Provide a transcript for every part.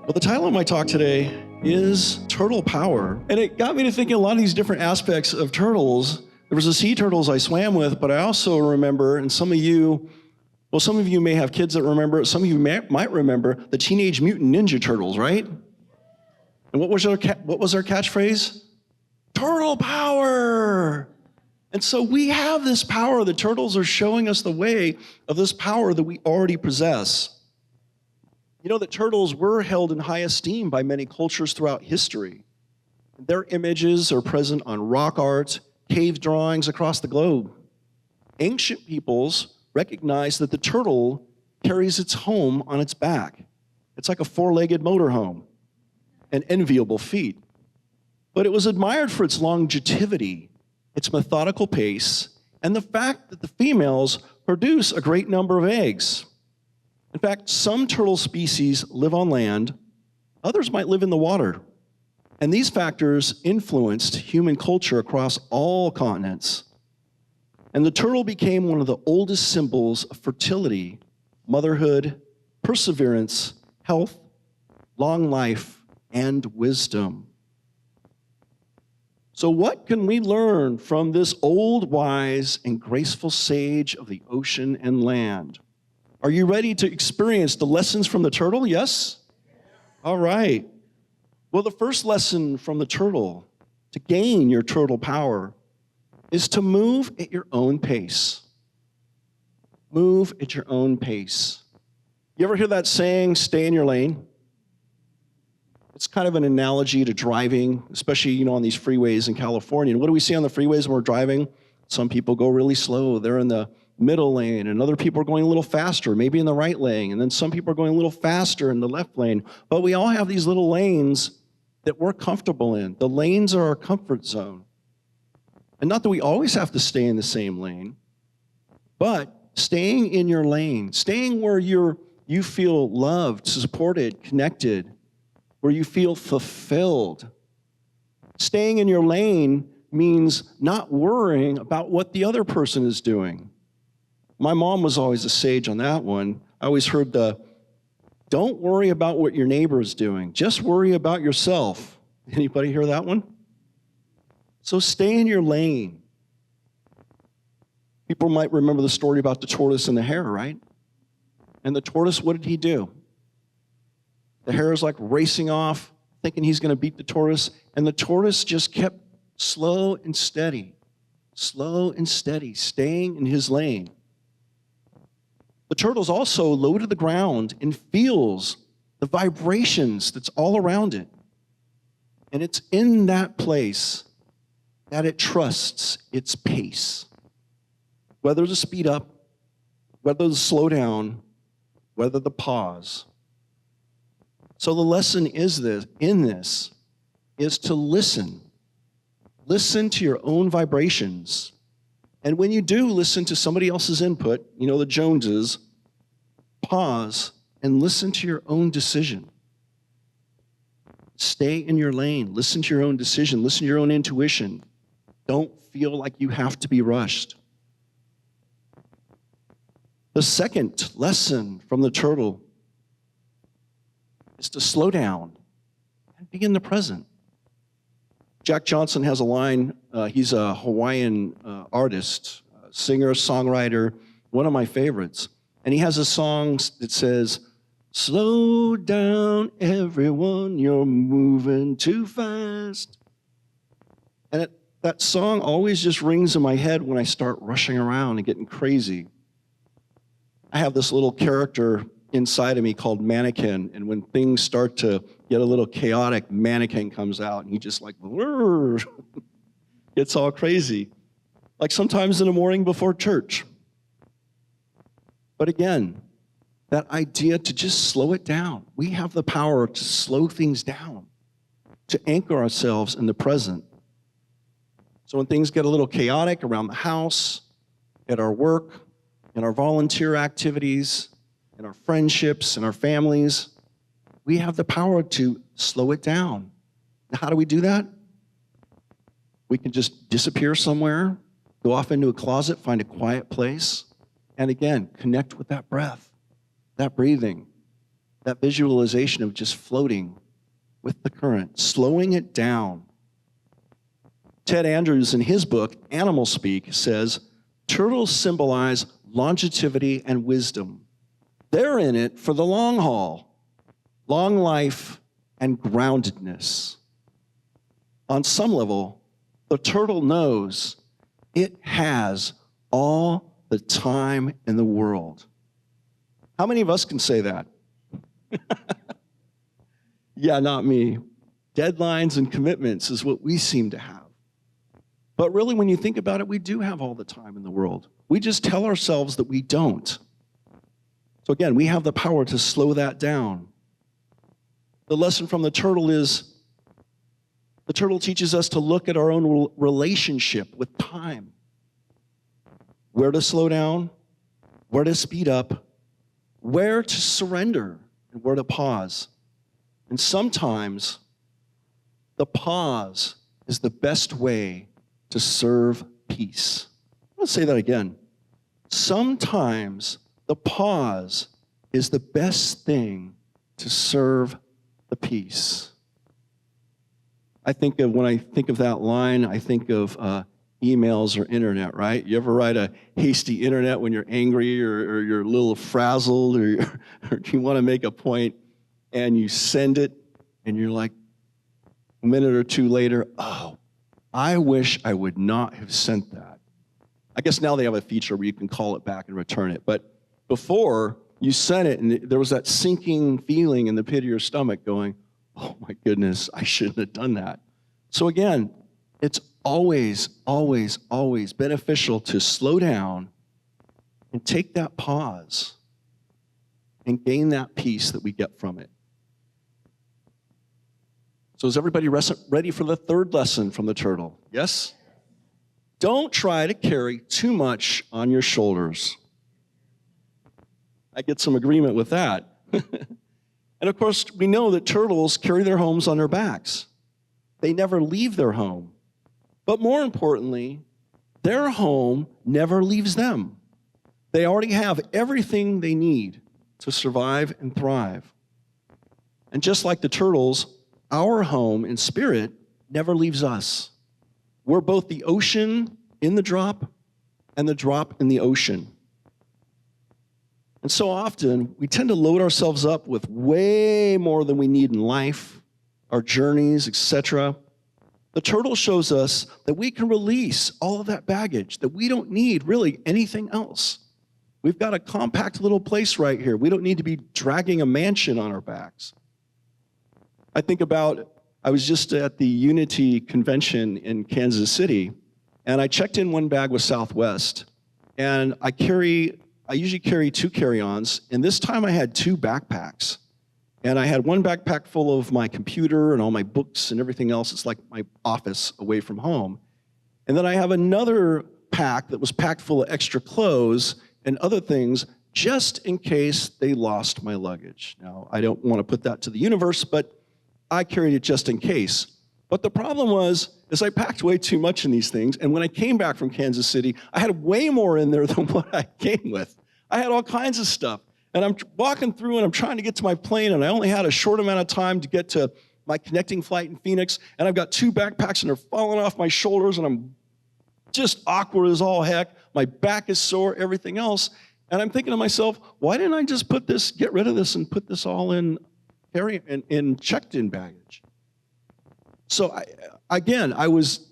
Well, the title of my talk today is Turtle Power. And it got me to thinking a lot of these different aspects of turtles. There was the sea turtles I swam with, but I also remember, and some of you may have kids that remember it, some of you might remember the Teenage Mutant Ninja Turtles, right? And what was our catchphrase? Turtle power! And so we have this power. The turtles are showing us the way of this power that we already possess. You know that turtles were held in high esteem by many cultures throughout history. Their images are present on rock art, cave drawings across the globe. Ancient peoples recognized that the turtle carries its home on its back. It's like a four-legged motorhome, an enviable feat. But it was admired for its longevity, its methodical pace, and the fact that the females produce a great number of eggs. In fact, some turtle species live on land, others might live in the water. And these factors influenced human culture across all continents. And the turtle became one of the oldest symbols of fertility, motherhood, perseverance, health, long life, and wisdom. So what can we learn from this old, wise, and graceful sage of the ocean and land? Are you ready to experience the lessons from the turtle? Yes? All right. Well, the first lesson from the turtle to gain your turtle power is to move at your own pace. Move at your own pace. You ever hear that saying, stay in your lane? It's kind of an analogy to driving, especially, on these freeways in California. And what do we see on the freeways when we're driving? Some people go really slow. They're in the middle lane, and other people are going a little faster, maybe in the right lane, and then some people are going a little faster in the left lane. But we all have these little lanes that we're comfortable in. The lanes are our comfort zone. And not that we always have to stay in the same lane, but staying in your lane, staying where you feel loved, supported, connected, where you feel fulfilled. Staying in your lane means not worrying about what the other person is doing. My mom was always a sage on that one. I always heard don't worry about what your neighbor is doing. Just worry about yourself. Anybody hear that one? So stay in your lane. People might remember the story about the tortoise and the hare, right? And the tortoise, what did he do? The hare is like racing off, thinking he's going to beat the tortoise, and the tortoise just kept slow and steady, staying in his lane. The turtle's also low to the ground and feels the vibrations that's all around it. And it's in that place that it trusts its pace. Whether to speed up, whether to slow down, whether to pause. So the lesson is to listen. Listen to your own vibrations. And when you do listen to somebody else's input, the Joneses, pause and listen to your own decision. Stay in your lane. Listen to your own decision. Listen to your own intuition. Don't feel like you have to be rushed. The second lesson from the turtle is to slow down and be in the present. Jack Johnson has a line. He's a Hawaiian artist, singer, songwriter, one of my favorites. And he has a song that says, "Slow down, everyone, you're moving too fast." And that song always just rings in my head when I start rushing around and getting crazy. I have this little character inside of me called Mannequin, and when things start to get a little chaotic, Mannequin comes out, and he just gets all crazy. Like sometimes in the morning before church. But again, that idea to just slow it down. We have the power to slow things down, to anchor ourselves in the present. So when things get a little chaotic around the house, at our work, in our volunteer activities, in our friendships, in our families, we have the power to slow it down. Now, how do we do that? We can just disappear somewhere, go off into a closet, find a quiet place, and again, connect with that breath, that breathing, that visualization of just floating with the current, slowing it down. Ted Andrews, in his book, Animal Speak, says, turtles symbolize longevity and wisdom. They're in it for the long haul, long life and groundedness. On some level, the turtle knows it has all the time in the world. How many of us can say that? Yeah, not me. Deadlines and commitments is what we seem to have. But really, when you think about it, we do have all the time in the world. We just tell ourselves that we don't. So again, we have the power to slow that down. The lesson from the turtle is, the turtle teaches us to look at our own relationship with time. Where to slow down, where to speed up, where to surrender, and where to pause. And sometimes the pause is the best way to serve peace. I'm going to say that again. Sometimes the pause is the best thing to serve the peace. When I think of that line, I think of emails or internet, right? You ever write a hasty internet when you're angry or you're a little frazzled or you want to make a point and you send it and you're like a minute or two later, oh, I wish I would not have sent that. I guess now they have a feature where you can call it back and return it. But before, you sent it and there was that sinking feeling in the pit of your stomach going, oh my goodness, I shouldn't have done that. So again, it's always, always, always beneficial to slow down and take that pause and gain that peace that we get from it. So is everybody ready for the third lesson from the turtle? Yes? Don't try to carry too much on your shoulders. I get some agreement with that. And of course, we know that turtles carry their homes on their backs. They never leave their home. But more importantly, their home never leaves them. They already have everything they need to survive and thrive. And just like the turtles, our home in spirit never leaves us. We're both the ocean in the drop and the drop in the ocean. And so often, we tend to load ourselves up with way more than we need in life, our journeys, etc. The turtle shows us that we can release all of that baggage, that we don't need really anything else. We've got a compact little place right here. We don't need to be dragging a mansion on our backs. I think about, I was just at the Unity convention in Kansas City, and I checked in one bag with Southwest, and I usually carry 2 carry-ons, and this time I had 2 backpacks. And I had one backpack full of my computer and all my books and everything else. It's like my office away from home. And then I have another pack that was packed full of extra clothes and other things just in case they lost my luggage. Now, I don't want to put that to the universe, but I carried it just in case. But the problem is I packed way too much in these things, and when I came back from Kansas City, I had way more in there than what I came with. I had all kinds of stuff. And I'm walking through and I'm trying to get to my plane, and I only had a short amount of time to get to my connecting flight in Phoenix, and I've got 2 backpacks and they're falling off my shoulders and I'm just awkward as all heck. My back is sore, everything else. And I'm thinking to myself, why didn't I just get rid of this and put this all in checked-in baggage? So I was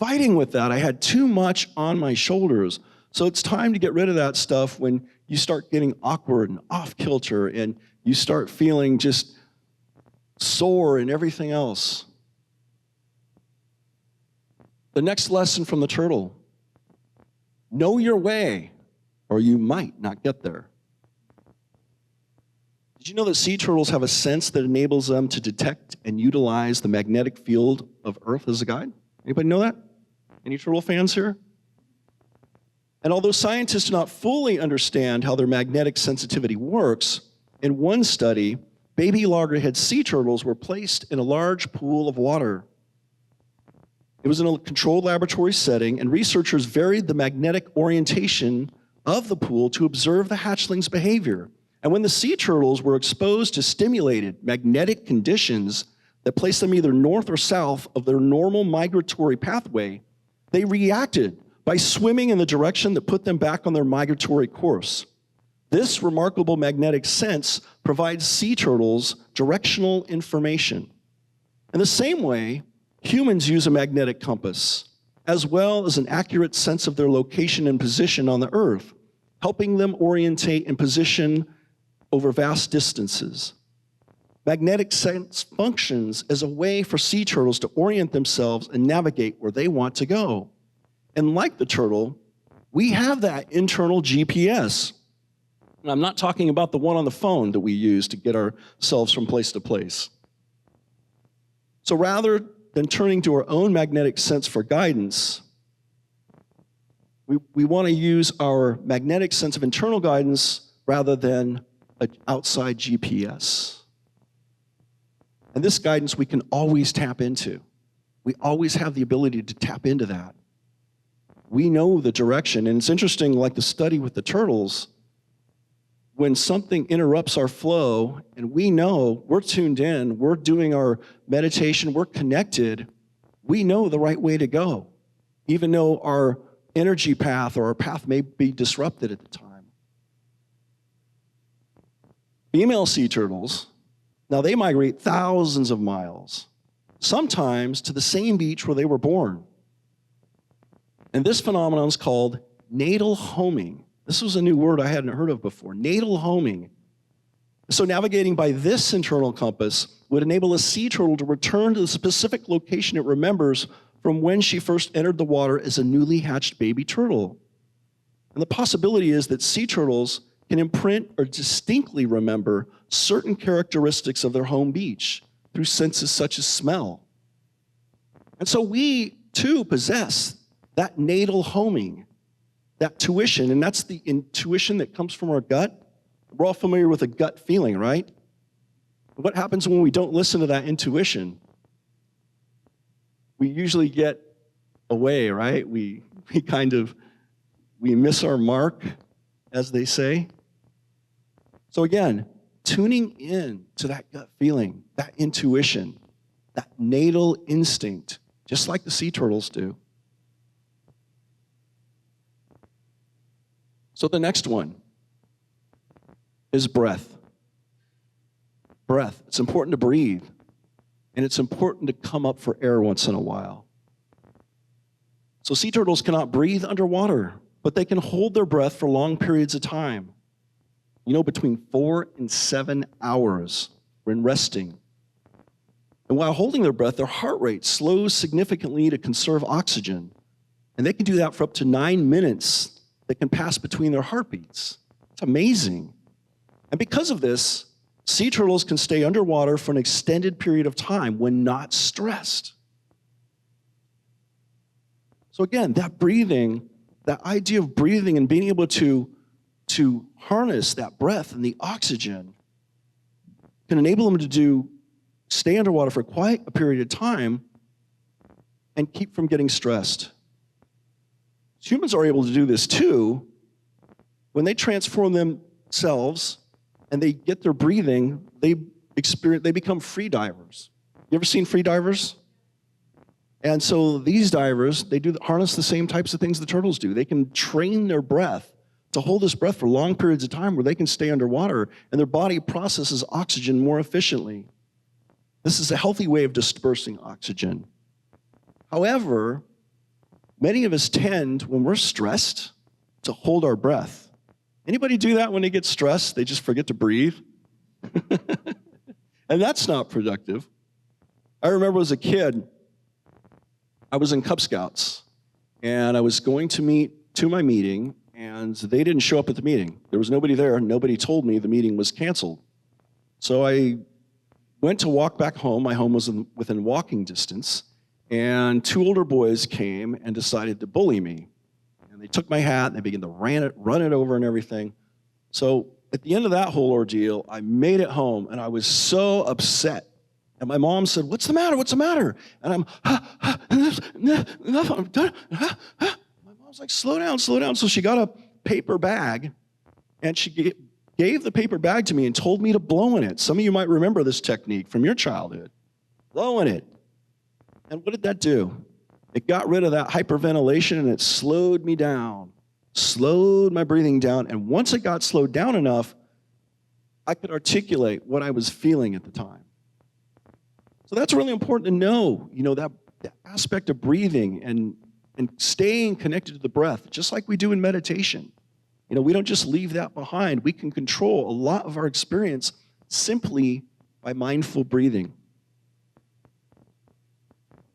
fighting with that. I had too much on my shoulders. So it's time to get rid of that stuff when you start getting awkward and off kilter and you start feeling just sore and everything else. The next lesson from the turtle: know your way, or you might not get there. Did you know that sea turtles have a sense that enables them to detect and utilize the magnetic field of Earth as a guide? Anybody know that? Any turtle fans here? And although scientists do not fully understand how their magnetic sensitivity works, in one study, baby loggerhead sea turtles were placed in a large pool of water. It was in a controlled laboratory setting, and researchers varied the magnetic orientation of the pool to observe the hatchling's behavior. And when the sea turtles were exposed to stimulated magnetic conditions that placed them either north or south of their normal migratory pathway, they reacted by swimming in the direction that put them back on their migratory course. This remarkable magnetic sense provides sea turtles directional information. In the same way, humans use a magnetic compass, as well as an accurate sense of their location and position on the earth, helping them orientate and position over vast distances. Magnetic sense functions as a way for sea turtles to orient themselves and navigate where they want to go. And like the turtle, we have that internal GPS. And I'm not talking about the one on the phone that we use to get ourselves from place to place. So rather than turning to our own magnetic sense for guidance, we want to use our magnetic sense of internal guidance rather than an outside GPS. And this guidance we can always tap into. We always have the ability to tap into that. We know the direction, and it's interesting, like the study with the turtles, when something interrupts our flow and we know we're tuned in, we're doing our meditation, we're connected, we know the right way to go, even though our energy path or our path may be disrupted at the time. Female sea turtles, now they migrate thousands of miles, sometimes to the same beach where they were born. And this phenomenon is called natal homing. This was a new word I hadn't heard of before, natal homing. So navigating by this internal compass would enable a sea turtle to return to the specific location it remembers from when she first entered the water as a newly hatched baby turtle. And the possibility is that sea turtles can imprint or distinctly remember certain characteristics of their home beach through senses such as smell. And so we, too, possess that natal homing, that tuition, and that's the intuition that comes from our gut. We're all familiar with a gut feeling, right? What happens when we don't listen to that intuition? We usually get away, right? We miss our mark, as they say. So again, tuning in to that gut feeling, that intuition, that natal instinct, just like the sea turtles do. So the next one is breath. Breath. It's important to breathe, and it's important to come up for air once in a while. So sea turtles cannot breathe underwater, but they can hold their breath for long periods of time. Between 4 and 7 hours when resting. And while holding their breath, their heart rate slows significantly to conserve oxygen. And they can do that for up to 9 minutes that can pass between their heartbeats. It's amazing. And because of this, sea turtles can stay underwater for an extended period of time when not stressed. So again, that breathing, that idea of breathing and being able to harness that breath and the oxygen can enable them to stay underwater for quite a period of time and keep from getting stressed. Humans are able to do this too. When they transform themselves and they get their breathing, they become free divers. You ever seen free divers? And so these divers, they harness the same types of things the turtles do. They can train their breath to hold this breath for long periods of time where they can stay underwater and their body processes oxygen more efficiently. This is a healthy way of dispersing oxygen. However, many of us tend, when we're stressed, to hold our breath. Anybody do that when they get stressed? They just forget to breathe? And that's not productive. I remember as a kid, I was in Cub Scouts, and I was going to my meeting, and they didn't show up at the meeting. There was nobody there. Nobody told me the meeting was canceled. So I went to walk back home. My home was within walking distance, and 2 older boys came and decided to bully me. And they took my hat, and they began to run it over and everything. So at the end of that whole ordeal, I made it home, and I was so upset. And my mom said, "What's the matter? What's the matter?" And I'm done. My mom's like, slow down. So she got a paper bag, and she gave the paper bag to me and told me to blow in it. Some of you might remember this technique from your childhood. Blow in it. And what did that do? It got rid of that hyperventilation and it slowed me down, slowed my breathing down. And once it got slowed down enough, I could articulate what I was feeling at the time. So that's really important to know, that aspect of breathing and staying connected to the breath, just like we do in meditation. We don't just leave that behind. We can control a lot of our experience simply by mindful breathing.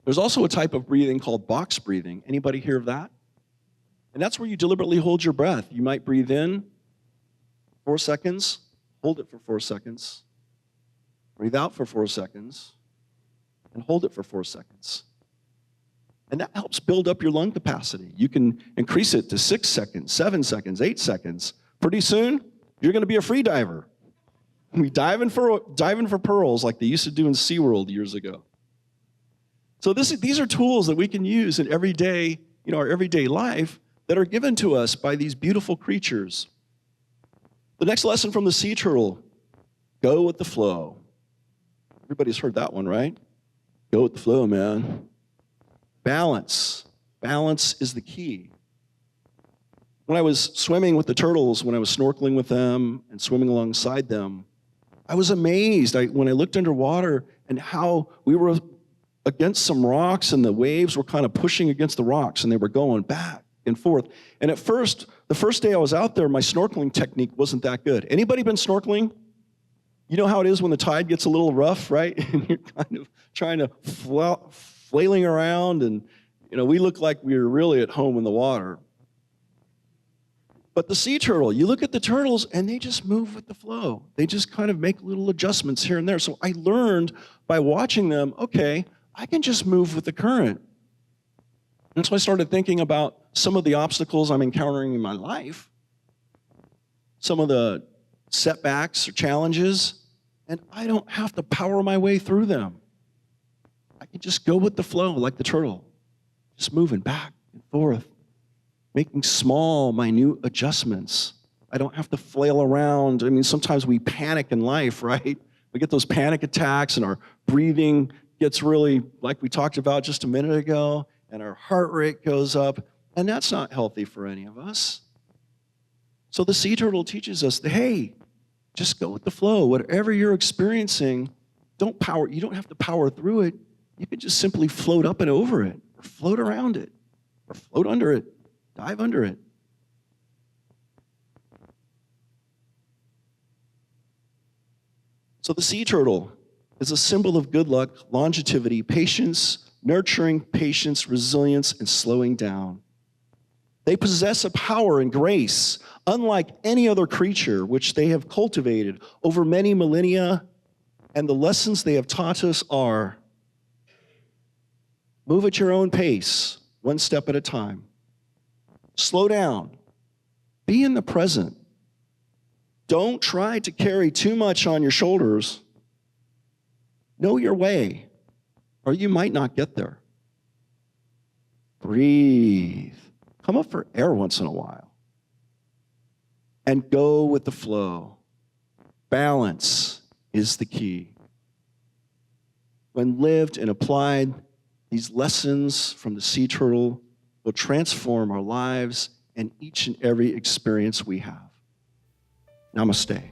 There's also a type of breathing called box breathing. Anybody hear of that? And that's where you deliberately hold your breath. You might breathe in 4 seconds, hold it for 4 seconds, breathe out for 4 seconds, and hold it for 4 seconds. And that helps build up your lung capacity. You can increase it to 6 seconds, 7 seconds, 8 seconds. Pretty soon, you're going to be a free diver. We diving for pearls like they used to do in SeaWorld years ago. So these are tools that we can use in everyday, our everyday life that are given to us by these beautiful creatures. The next lesson from the sea turtle, go with the flow. Everybody's heard that one, right? Go with the flow, man. Balance. Balance is the key. When I was swimming with the turtles, when I was snorkeling with them and swimming alongside them, I was amazed when I looked underwater and how we were against some rocks and the waves were kind of pushing against the rocks and they were going back and forth. And at first, the first day I was out there, my snorkeling technique wasn't that good. Anybody been snorkeling? You know how it is when the tide gets a little rough, right? And you're kind of trying to flailing around and, we look like we were really at home in the water. But the sea turtle, you look at the turtles and they just move with the flow. They just kind of make little adjustments here and there. So I learned by watching them, okay, I can just move with the current. And so I started thinking about some of the obstacles I'm encountering in my life, some of the setbacks or challenges, and I don't have to power my way through them. I can just go with the flow like the turtle, just moving back and forth, making small, minute adjustments. I don't have to flail around. Sometimes we panic in life, right? We get those panic attacks and our breathing gets really, like we talked about just a minute ago, and our heart rate goes up, and that's not healthy for any of us. So the sea turtle teaches us that, hey, just go with the flow. Whatever you're experiencing, you don't have to power through it. You can just simply float up and over it, or float around it, or float under it, dive under it. So the sea turtle is a symbol of good luck, longevity, patience, nurturing, patience, resilience, and slowing down. They possess a power and grace unlike any other creature which they have cultivated over many millennia, and the lessons they have taught us are: move at your own pace, one step at a time. Slow down. Be in the present. Don't try to carry too much on your shoulders. Know your way, or you might not get there. Breathe. Come up for air once in a while. And go with the flow. Balance is the key. When lived and applied, these lessons from the sea turtle will transform our lives and each and every experience we have. Namaste.